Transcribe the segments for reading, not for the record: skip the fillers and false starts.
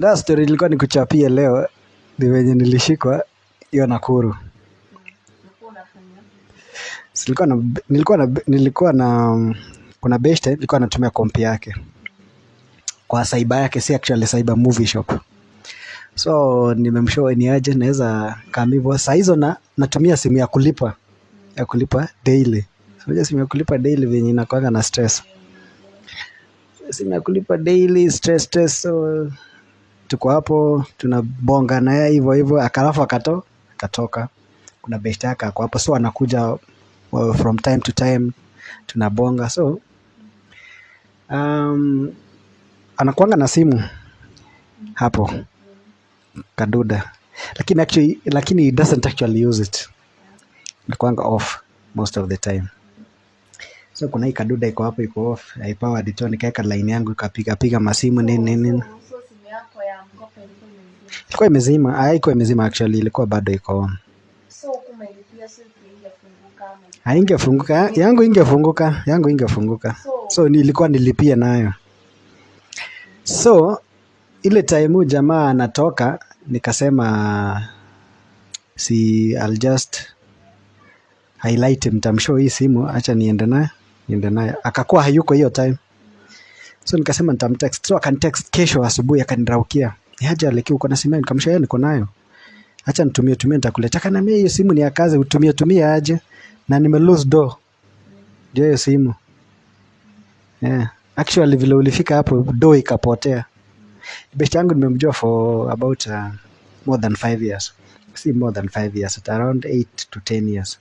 That story ilikuwa nikuchapia leo ni venye nilishikwa hiyo Nakuru. Nilikuwa na kuna best nilikuwa natumia kompi yake kwa cyber yake, si actually cyber movie shop. So nimemshow ni aje naweza kama hivyo. Saa hizo natumia simu ya kulipa daily. So simu ya kulipa daily venye inakuwa na stress. Simu ya kulipa daily stress. So tuko hapo tunabonga naye hivyo akalafu akatoka. Kuna best yake ako hapo, so anakuja from time to time tunabonga. So anakuanga na simu hapo kaduda, lakini he doesn't actually use it. Anakuanga off most of the time. So kuna hii kaduda iko hapo, iko off, haipawa adito, nikaeka line yangu ikapiga masimu nini. So simu yako ya mkopo ilikuwa imezima. Haikuwa imezima actually, ilikuwa bado iko on. So kumelipia simu ingefunguka. Haingefunguka, yangu ingefunguka. So nilikuwa nilipie nayo. So ile time jamaa anatoka, nikasema I'll just highlight mtamshow hii simu, acha niende naye. Akakuwa hayuko hiyo time. So nikasema nitamtext. So akanitext kesho asubuhi, akaniraukia. Haja aliki uko na simu? Nikamshow niko nayo. Acha nitumie nitakuleta. Akaniambia hiyo simu ni ya kazi, utumie aje. Na nime lose do. Ndio hiyo simu. Yeah. Actually vile ulifika hapo do ikapotea. Best yangu nimemjua for about more than 5 years. Si more than 5 years, at around 8 to 10 years.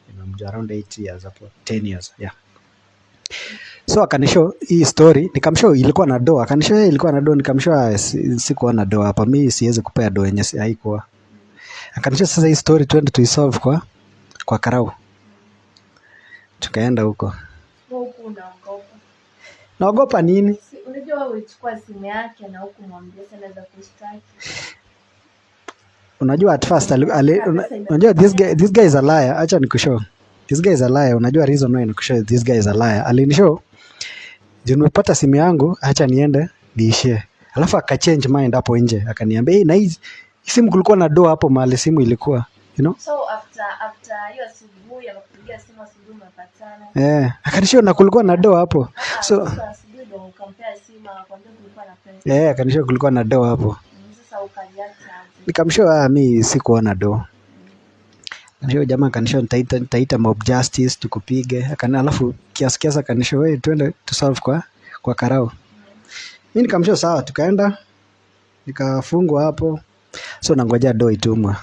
Nimemjua around 8 years hapo, 10 years, yeah. So akanishow hii story, nikamshow ilikuwa na do, akanishow ilikuwa na do, nikamshow sikuwa na do hapa, mimi siwezi kupea do yenye haikuwa. Akanishow sasa hii story twende tuisolve kwa Karau. Tukaenda huko. Naogopa nini? Unajua ulichukua simu yake na huku mwambie sana za kushtaki. Unajua at first unajua this guy is a liar. Acha nikushow. This guy is a liar. Unajua reason why nikushow this guy is a liar. Alinishow nimepata simu yangu, acha niende niishie. Alafu akachange mind hapo nje. Akaniambia, "Hey, na hii simu kulikuwa na door hapo mahali simu ilikuwa." You know? So after hiyo asubuhi akapigia simu asubuhi mapatana. Akanishow na kulikuwa na door hapo. So asubuhi ndo ukampea simu akwambia kulikuwa na pesa. Akanishow kulikuwa na door hapo. Sasa ukaliacha. Nikamshow mimi sikuona door. Ndio jamaa kanishow nitaita mob justice tukupige. Alafu kiasi kanishow wewe twende to solve kwa Karau. Mimi nikamshow sawa, tukaenda nikafungwa hapo. So nangoja do itumwe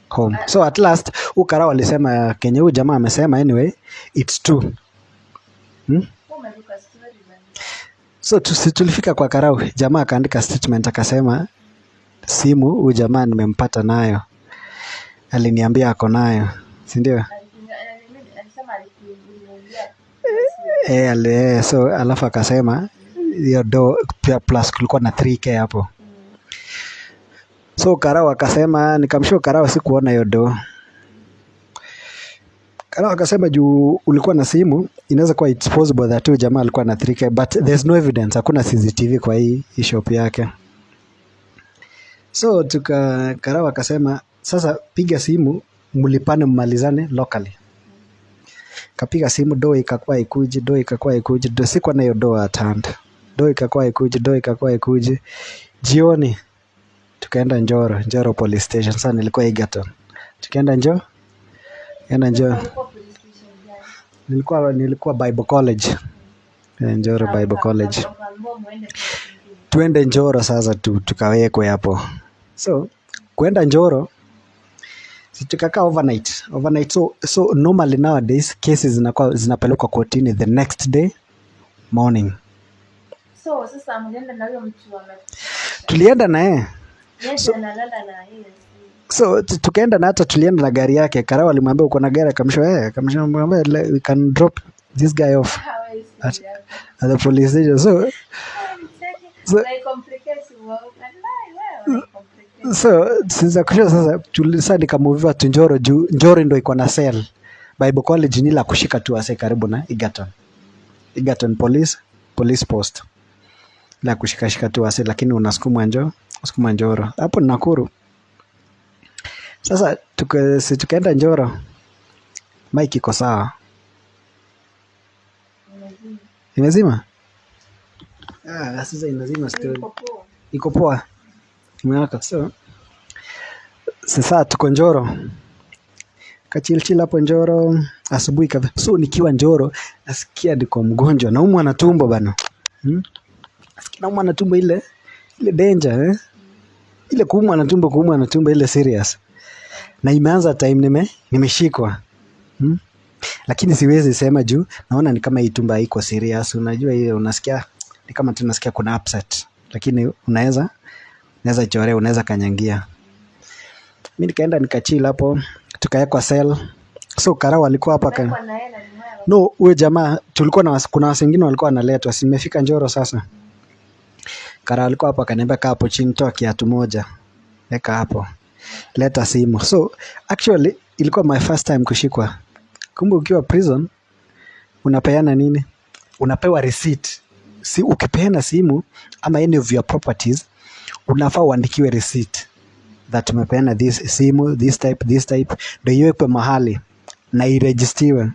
home. So at last Karau alisema Kenya, huyu jamaa amesema anyway it's true. So tulifika kwa Karau, jamaa akaandika statement akasema simu huyu jamaa nimempata nayo. Aliniambia ako nayo, si ndio? So alafu akasema hiyo do pia plus kulikuwa na 3k hapo. So Karau akasema, nikamshow Karau sikuona hiyo do. Karau akasema juu ulikuwa na simu, inaweza kuwa it's possible that huyu jamaa alikuwa na 3k, but there's no evidence, hakuna CCTV kwa hii shop yake. So Karau akasema sasa piga simu mlipane mmalizane locally. Kapiga simu, do ikakuwa ikuji, do sikuwa na hiyo do at hand. Do ikakuwa ikuji. Jioni tukaenda Njoro police station. Sasa nilikuwa Egerton. Tukaenda Njoro. Nilikuwa Bible College. Njoro Bible College. Tuende Njoro sasa tukawekwe hapo. So kuenda Njoro tukakaa overnight. So normally nowadays cases zinapelekwa kotini the next day morning. So sasa mlienda na huyo mtu tulienda na yeye. So tukaenda na hata tulienda na gari yake. Karau alimwambia uko na gari, akamwambia we can drop this guy off at the police station. So sasa nikamuviwa tu Njoro juu Njoro ndo iko na cell. Bible College ni la kushika tu ase karibu na Egerton police post. la kushikashika tu wase, lakini unasukuma Njoro. Hapo ni Nakuru. Sasa tukaenda Njoro, mic iko sawa. Imezima? Sasa inazima story. Iko poa. Imewaka. So sasa tuko Njoro. Kachilchila hapo Njoro asubuhi kabisa. So nikiwa Njoro nasikia niko mgonjwa, naumwa na tumbo bana. Naumwa na tumbo ile danger ile kuumwa na tumbo ile serious. Na imeanza time nimeshikwa. Lakini siwezi sema juu naona ni kama hii tumbo haiko serious. Unajua hiyo unasikia ni kama tunasikia kuna upset. Lakini unaweza chorea, unaweza kanyangia. Mimi nikaenda nikachill hapo, tukawekwa cell. So Karao walikuwa hapa no, huyo jamaa tulikuwa kuna watu wengine walikuwa wanaletwa. Simefika Njoro sasa. Karao alikuwa hapa akaniambia kaa hapo chini, toa kiatu moja. Weka hapo. Leta simu. So actually ilikuwa my first time kushikwa. Kumbe ukiwa prison unapeana nini? Unapewa receipt. Si ukipeana simu ama any of your properties unafaa uandikiwe receipt that umepeana this simu, this type ndio iwekwe mahali na iregistiwe.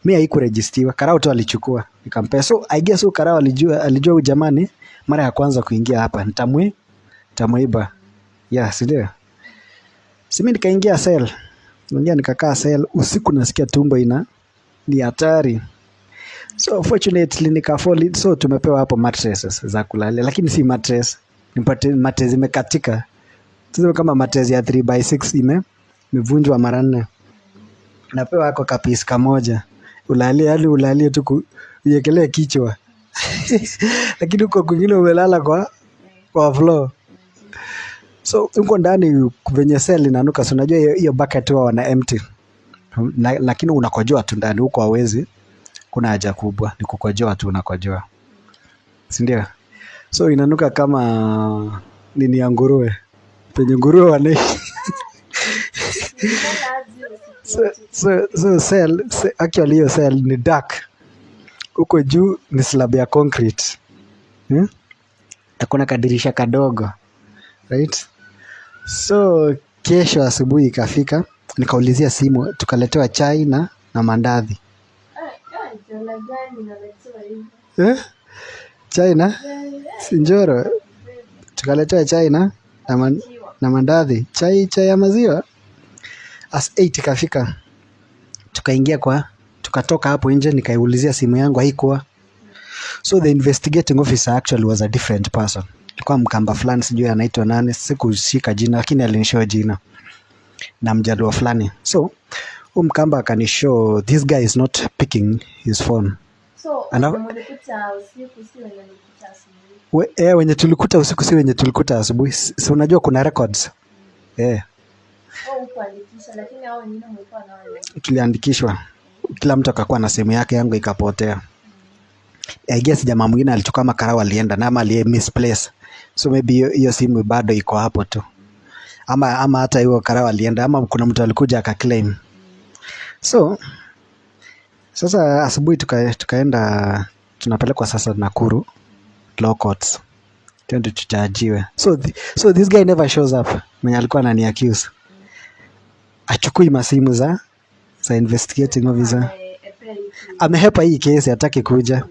Mimi haikuregistiwa, Karao tu alichukua nikampea. So I guess Karao alijua jamani mara ya kwanza kuingia hapa nitamuiba. Si ndio? Mimi nikaingia cell. Nikakaa cell usiku, nasikia tumbo ni hatari. So fortunately nikafall. So tumepewa hapo mattresses za kulalia, lakini si mattress. Mattress imekatika. Tuseme kama mattress ya 3x6 imevunjwa mara 4. Napewa hako kapisi kamoja. Ulalie tu uyekelee kichwa. Lakini huko kwingine umelala kwa floor. So uko ndani venye cell inanuka. So unajua hiyo bucket huwa wana empty. Lakini unakojoa tu ndani, huko hawezi. Kuna haja kubwa, ni kukojoa tu unakojoa. Si ndio? So inanuka kama nini ya nguruwe. Penye nguruwe wanaishi. So cell, actually hiyo cell ni dark. Huko juu ni slab ya concrete. Hakuna kadirisha kadogo. Right? So kesho asubuhi ikafika, nikaulizia simu, tukaletewa chai na mandazi. Chai na Njoro. Tukaletewa chai na mandazi. Chai ya maziwa. As 8 ikafika. Tukatoka hapo nje, nikaiulizia simu yangu haikuwa. So the investigating officer actually was a different person. Alikuwa Mkamba fulani, sijui anaitwa nani, sikushika jina lakini alinishow jina. Na Mjaluo fulani. So Mkamba akanishow this guy is not picking his phone. So mlikuta usiku si wenye mlikuta asubuhi? Wenye tulikuta usiku si wenye tulikuta asubuhi. Si unajua kuna records. Ukuandikisha, lakini hao wengine mlikuwa na wale. Tuliandikishwa. Kila mtu akakuwa na simu yake, yangu ikapotea. I guess jamaa mwingine alichukua kama Karao alienda na ama ali misplace. So maybe hiyo simu bado iko hapo tu. Ama hata hiyo Karao alienda, ama kuna mtu alikuja akaclaim. So sasa asubuhi tukaenda, tunapelekwa sasa Nakuru Law Courts. Twende tujajiwe. So this guy never shows up. Mwenye alikuwa anani accuse. Achukui masimu za investigating officer. Amehepa hii kesi, hataki kuja.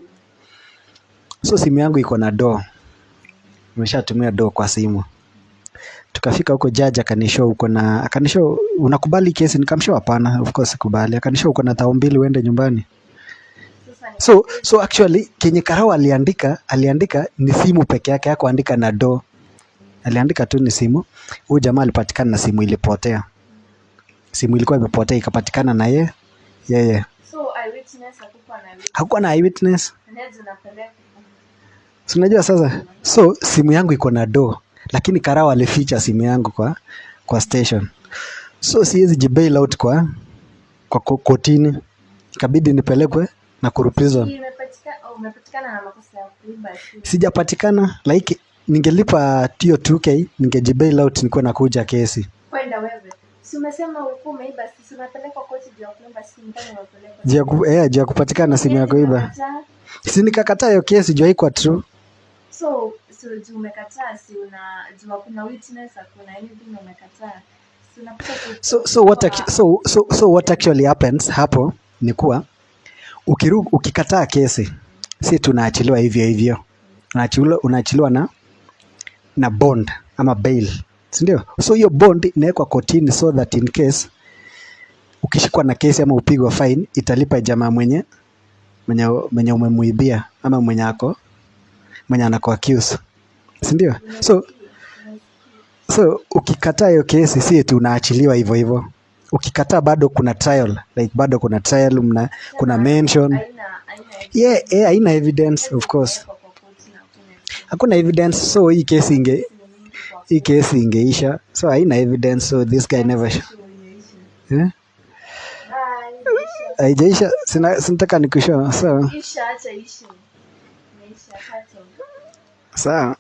So simu yangu iko na do. Nimeshatumia do kwa simu. Tukafika huko, judge akanishow unakubali kesi? Nikamshow hapana, of course sikubali. Akanishow uko na 2,000 uende nyumbani. So actually kenye Karao aliandika ni simu peke yake, hakuandika na do. Aliandika tu ni simu. Huyu jamaa alipatikana na simu ilipotea. Simu ilikuwa imepotea ikapatikana na yeye. So eyewitness hakuwa na eyewitness. So unajua sasa, so simu yangu iko na do, lakini Karao alificha simu yangu kwa station. So siwezi jibail out kwa kotini. Ikabidi nipelekwe Nakuru prison. Umepatikana na makosa ya kuiba? Sijapatikana, like ningelipa hiyo 2K ningejibail out, nikuwa nakuja kesi. Kwenda wewe. Si umesema ulikuwa umeiba, si unapelekwa koti juu ya kuiba simu, ndani unapelekwa. Juu ya kupatikana simu ya kuiba. Si nikakataa hiyo kesi juu haikuwa true. So juu umekataa, si unajua kuna witness, hakuna anything umekataa. Si unapata So what actually happens hapo ni kuwa ukikataa kesi, si tunaachiliwa hivyo. Unaachiliwa na bond ama bail, si ndio? So hiyo bond inawekwa kotini so that in case ukishikwa na kesi ama upigwa fine, italipa jamaa mwenye umemuibia ama mwenye anako accuse, si ndio? So ukikataa hiyo kesi, si tunaachiliwa hivyo. Ukikataa bado kuna trial, bado kuna trial, kuna mention. Haina evidence, of course. Hakuna evidence, so hii kesi ingeisha. So haina evidence, so this guy never haijaisha. Sinataka nikushow. So sawa.